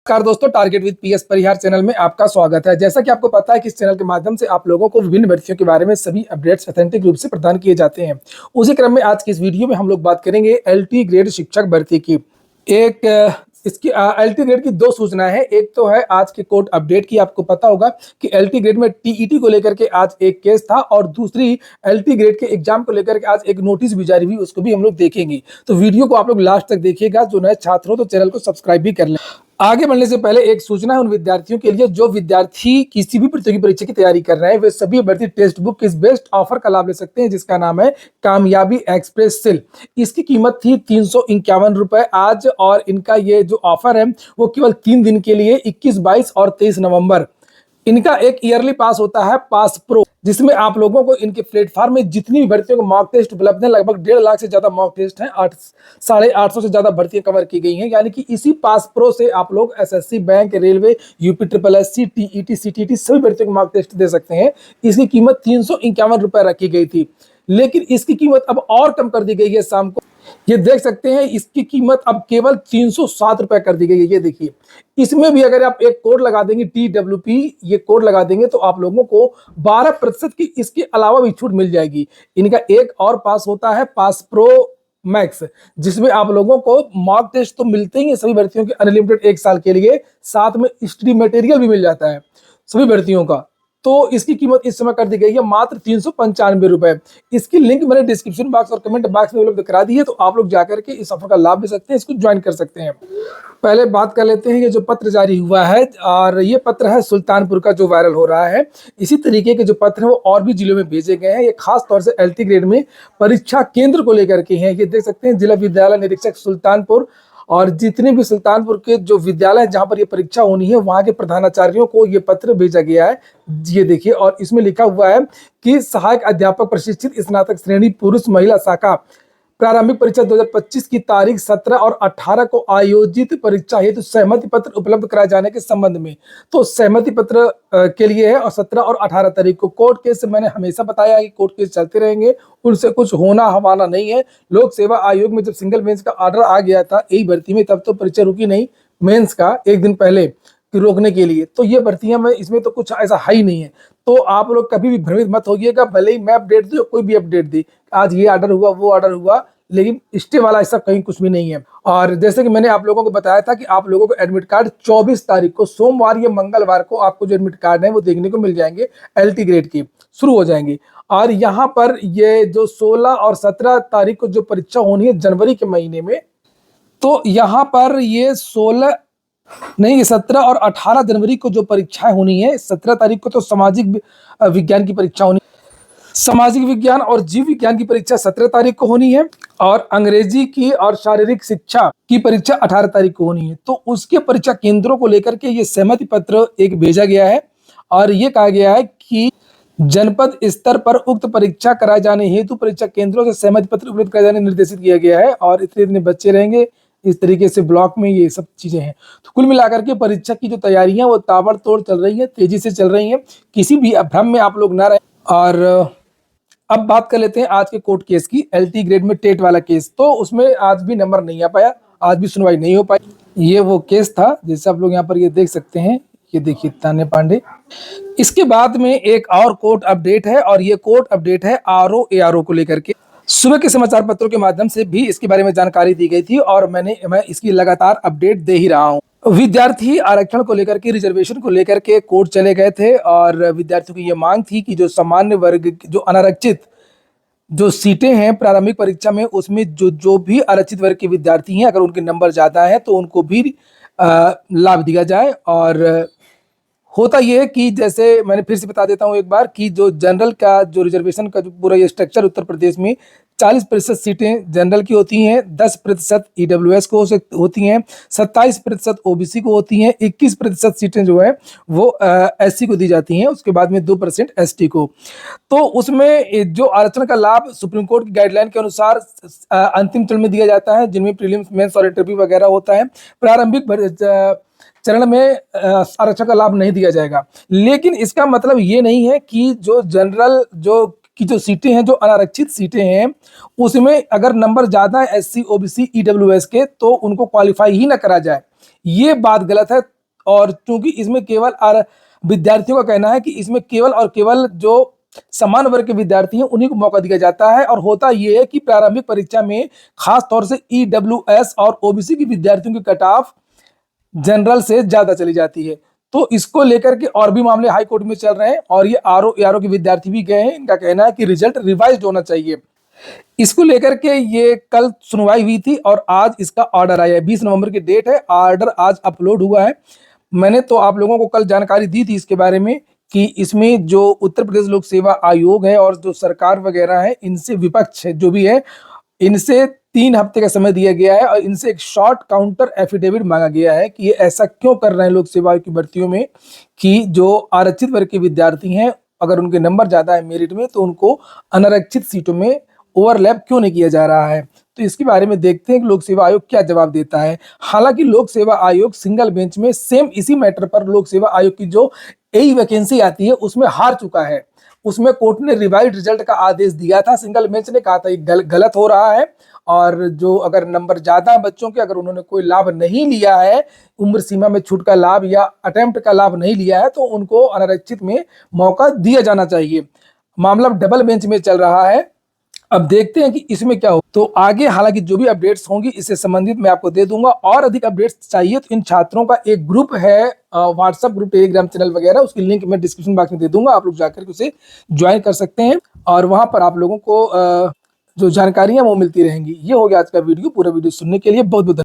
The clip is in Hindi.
नमस्कार दोस्तों, target with PS Parihar channel में आपका स्वागत है। जैसा कि आपको पता है कि इस चैनल के माध्यम से आप लोगों को विभिन्न भर्तियों के बारे में सभी अपडेट्स ऑथेंटिक रूप से प्रदान किए जाते हैं। उसी क्रम में आज की इस वीडियो में हम लोग बात करेंगे एलटी ग्रेड शिक्षक भर्ती की। इसकी एलटी ग्रेड की दो सूचना है। एक तो है आज के कोर्ट अपडेट की। आपको पता होगा कि एलटी ग्रेड में टीईटी को लेकर के आज एक केस था और दूसरी एलटी ग्रेड के एग्जाम को लेकर के आज एक नोटिस भी जारी हुई, उसको भी हम लोग देखेंगे। तो वीडियो को आप लोग लास्ट तक देखिएगा। जो नए छात्र हो तो चैनल को सब्सक्राइब भी कर लें। आगे बढ़ने से पहले एक सूचना है उन विद्यार्थियों के लिए जो विद्यार्थी किसी भी प्रतियोगी परीक्षा की तैयारी कर रहे हैं। वे सभी अभ्यर्थी टेक्स्ट बुक किस बेस्ट ऑफर का लाभ ले सकते हैं, जिसका नाम है कामयाबी एक्सप्रेस सेल। इसकी कीमत थी 351 रुपए आज, और इनका ये जो ऑफर है वो केवल 3 दिन के लिए 21, 22 और 23 नवंबर। इनका एक ईयरली पास होता है, पास प्रो, जिसमें आप लोगों को इनके प्लेटफॉर्म में जितनी भी भर्तियों को मॉक टेस्ट उपलब्ध है, लगभग 1.5 लाख से ज्यादा मॉक टेस्ट हैं, 850 से ज्यादा भर्तियां कवर की गई हैं। यानी कि इसी पास प्रो से आप लोग SSC, bank, railway, UP triple SC, TET, CTT सभी भर्तियों को मॉक टेस्ट दे सकते हैं। इसकी कीमत 351 रुपए रखी गई थी, लेकिन इसकी कीमत अब और कम कर दी गई है। शाम को ये देख सकते हैं, इसकी कीमत अब केवल 307 रुपए कर दी गई है। ये देखिए, इसमें भी अगर आप एक कोड लगा देंगे TWP, ये कोड लगा देंगे तो आप लोगों को 12% की इसके अलावा भी छूट मिल जाएगी। इनका एक और पास होता है, पास प्रो मैक्स, जिसमें आप लोगों को मॉक टेस्ट तो मिलते ही हैं सभी भर्तियों के अनलिमिटेड 1 साल के लिए, साथ में स्टडी मटेरियल भी मिल जाता है सभी भर्तियों का। तो इसकी कीमत इस समय कर दी गई है मात्र 395 रुपए। इसकी लिंक मैंने डिस्क्रिप्शन बॉक्स और कमेंट बॉक्स में उपलब्ध करा दी है, तो आप लोग जाकर के इस ऑफर का लाभ ले सकते हैं, इसको ज्वाइन कर सकते हैं। पहले बात कर लेते हैं ये जो पत्र जारी हुआ है, और ये पत्र है सुल्तानपुर का जो वायरल हो रहा है। इसी तरीके के जो पत्र है वो और भी जिलों में भेजे गए हैं। ये खास तौर से एलटी ग्रेड में परीक्षा केंद्र को लेकर के हैं। ये देख सकते हैं, जिला विद्यालय निरीक्षक सुल्तानपुर, और जितने भी सुल्तानपुर के जो विद्यालय जहां पर ये परीक्षा होनी है वहां के प्रधानाचार्यों को ये पत्र भेजा गया है। ये देखिए, और इसमें लिखा हुआ है कि सहायक अध्यापक प्रशिक्षित स्नातक श्रेणी पुरुष महिला शाखा प्रारंभिक परीक्षा 2025 की तारीख 17 और 18 को आयोजित परीक्षा हेतु सहमति पत्र उपलब्ध कराए जाने के संबंध में। तो सहमति पत्र के लिए है, और 17 और 18 तारीख को कोर्ट केस मैंने हमेशा बताया कि कोर्ट केस चलते रहेंगे, उनसे कुछ होना हवाना नहीं है। लोक सेवा आयोग में जब सिंगल बेंच का ऑर्डर आ गया था यही भर्ती में, तब तो परीक्षा रुकी नहीं, मेंस का एक दिन पहले कि रोकने के लिए। तो ये भर्तियां में इसमें तो कुछ ऐसा है ही नहीं है। तो आप लोग कभी भी भ्रमित मत होइएगा, भले ही मैं अपडेट दूं, कोई भी अपडेट दे, आज ये ऑर्डर हुआ, वो ऑर्डर हुआ, लेकिन स्टे वाला ऐसा कहीं कुछ भी नहीं है। और जैसे कि मैंने आप लोगों को बताया था कि आप लोगों को एडमिट कार्ड 24 तारीख को, सोमवार या मंगलवार को आपको जो एडमिट कार्ड है वो देखने को मिल जाएंगे, एलटी ग्रेड की शुरू हो जाएंगे। और यहाँ पर ये जो 16 और 17 तारीख को जो परीक्षा होनी है जनवरी के महीने में, तो यहाँ पर ये 17 और 18 जनवरी को जो परीक्षाएं होनी है, 17 तारीख को तो सामाजिक विज्ञान की परीक्षा होनी है, सामाजिक विज्ञान और जीव विज्ञान की परीक्षा 17 तारीख को होनी है, और अंग्रेजी की और शारीरिक शिक्षा की परीक्षा 18 तारीख को होनी है। तो उसके परीक्षा केंद्रों को लेकर के ये सहमति पत्र एक भेजा गया है, और ये कहा गया है कि जनपद स्तर पर उक्त परीक्षा कराए जाने हेतु परीक्षा केंद्रों से सहमति पत्र उपलब्ध कराए जाने निर्देशित किया गया है, और इतने बच्चे रहेंगे इस तरीके से ब्लॉक में, ये सब चीजें हैं। तो कुल मिलाकर के परीक्षा की जो तैयारियां वो ताबड़तोड़ चल रही है, तेजी से चल रही हैं। किसी भी भ्रम में आप लोग ना रहे। और अब बात कर लेते हैं आज के कोर्ट केस की, एलटी ग्रेड में टेट वाला केस। तो उसमें आज भी नंबर नहीं आ पाया, आज भी सुनवाई नहीं हो पाई। ये वो केस था जैसे आप लोग यहाँ पर ये देख सकते हैं, ये देखिए तान्या पांडे। इसके बाद में एक और कोर्ट अपडेट है, और ये कोर्ट अपडेट है ARO को लेकर के। सुबह के समाचार पत्रों के माध्यम से भी इसके बारे में जानकारी दी गई थी, और मैं इसकी लगातार अपडेट दे ही रहा हूँ। विद्यार्थी आरक्षण को लेकर के, रिजर्वेशन को लेकर के कोर्ट चले गए थे, और विद्यार्थियों की यह मांग थी कि जो सामान्य वर्ग, जो अनारक्षित जो सीटें हैं प्रारंभिक परीक्षा में, उसमें जो भी आरक्षित वर्ग के विद्यार्थी हैं, अगर उनके नंबर ज्यादा है तो उनको भी लाभ दिया जाए। और होता यह है कि जैसे मैंने फिर से बता देता हूं एक बार, कि जो जनरल का जो रिजर्वेशन का जो पूरा ये स्ट्रक्चर उत्तर प्रदेश में 40% सीटें जनरल की होती हैं, 10% ईडब्ल्यूएस को होती हैं, 27% ओबीसी को होती हैं, 21% सीटें जो है वो एससी को दी जाती हैं, उसके बाद में 2% एसटी को। तो उसमें जो आरक्षण का लाभ सुप्रीम कोर्ट की गाइडलाइन के अनुसार अंतिम चरण में दिया जाता है, जिनमें प्रीलिम्स, मेंस और इंटरव्यू वगैरह होता है। प्रारंभिक चरण में आरक्षण का लाभ नहीं दिया जाएगा। लेकिन इसका मतलब ये नहीं है कि जो जनरल जो सीटें हैं, जो अनारक्षित सीटें हैं, उसमें अगर नंबर ज्यादा है एससी, ओबीसी, ईडब्ल्यूएस के, तो उनको क्वालिफाई ही ना करा जाए। ये बात गलत है। और चूंकि इसमें केवल विद्यार्थियों का कहना है कि इसमें केवल और केवल जो समान वर्ग के विद्यार्थी हैं उन्हीं को मौका दिया जाता है। और होता यह है कि प्रारंभिक परीक्षा में खास तौर से ईडब्ल्यूएस और ओबीसी के विद्यार्थियों की कट ऑफ जनरल से ज्यादा चली जाती है। तो इसको लेकर के और भी मामले हाई कोर्ट में चल रहे हैं और ये आरओ के विद्यार्थी भी गए हैं। इनका कहना है कि रिजल्ट रिवाइज होना चाहिए। इसको लेकर के ये कल सुनवाई हुई थी और आज इसका ऑर्डर आया है। 20 नवंबर की डेट है, ऑर्डर आज अपलोड हुआ है। मैंने तो आप लोगों को कल जानकारी दी थी इसके बारे में कि इसमें जो उत्तर प्रदेश लोक सेवा आयोग है और जो सरकार वगैरह है, इनसे विपक्ष है जो भी है, इनसे 3 हफ्ते का समय दिया गया है और इनसे एक शॉर्ट काउंटर एफिडेविट मांगा गया है कि ये ऐसा क्यों कर रहे हैं लोक सेवा की भर्तियों में कि जो आरक्षित वर्ग के विद्यार्थी हैं अगर उनके नंबर ज्यादा है मेरिट में तो उनको अनारक्षित सीटों में ओवरलैप क्यों नहीं किया जा रहा है। तो इसके बारे में देखते हैं कि लोक सेवा आयोग क्या जवाब देता है। हालांकि लोक सेवा आयोग सिंगल बेंच में सेम इसी मैटर पर लोक सेवा आयोग की जो एई वैकेंसी आती है उसमें हार चुका है। उसमें कोर्ट ने रिवाइज्ड रिजल्ट का आदेश दिया था। सिंगल बेंच ने कहा था ये गलत हो रहा है और जो अगर नंबर ज्यादा है बच्चों के, अगर उन्होंने कोई लाभ नहीं लिया है, उम्र सीमा में छूट का लाभ या अटेम्प्ट का लाभ नहीं लिया है, तो उनको अनारक्षित में मौका दिया जाना चाहिए। मामला डबल बेंच में चल रहा है। अब देखते हैं कि इसमें क्या हो। तो आगे हालांकि जो भी अपडेट्स होंगी इससे संबंधित मैं आपको दे दूंगा। और अधिक अपडेट्स चाहिए तो इन छात्रों का एक ग्रुप है, व्हाट्सएप ग्रुप, टेलीग्राम चैनल वगैरह, उसकी लिंक मैं डिस्क्रिप्शन बॉक्स में दे दूंगा। आप लोग जाकर के उसे ज्वाइन कर सकते हैं और वहां पर आप लोगों को जो जानकारियां वो मिलती रहेंगी। ये हो गया आज का वीडियो। पूरा वीडियो सुनने के लिए बहुत बहुत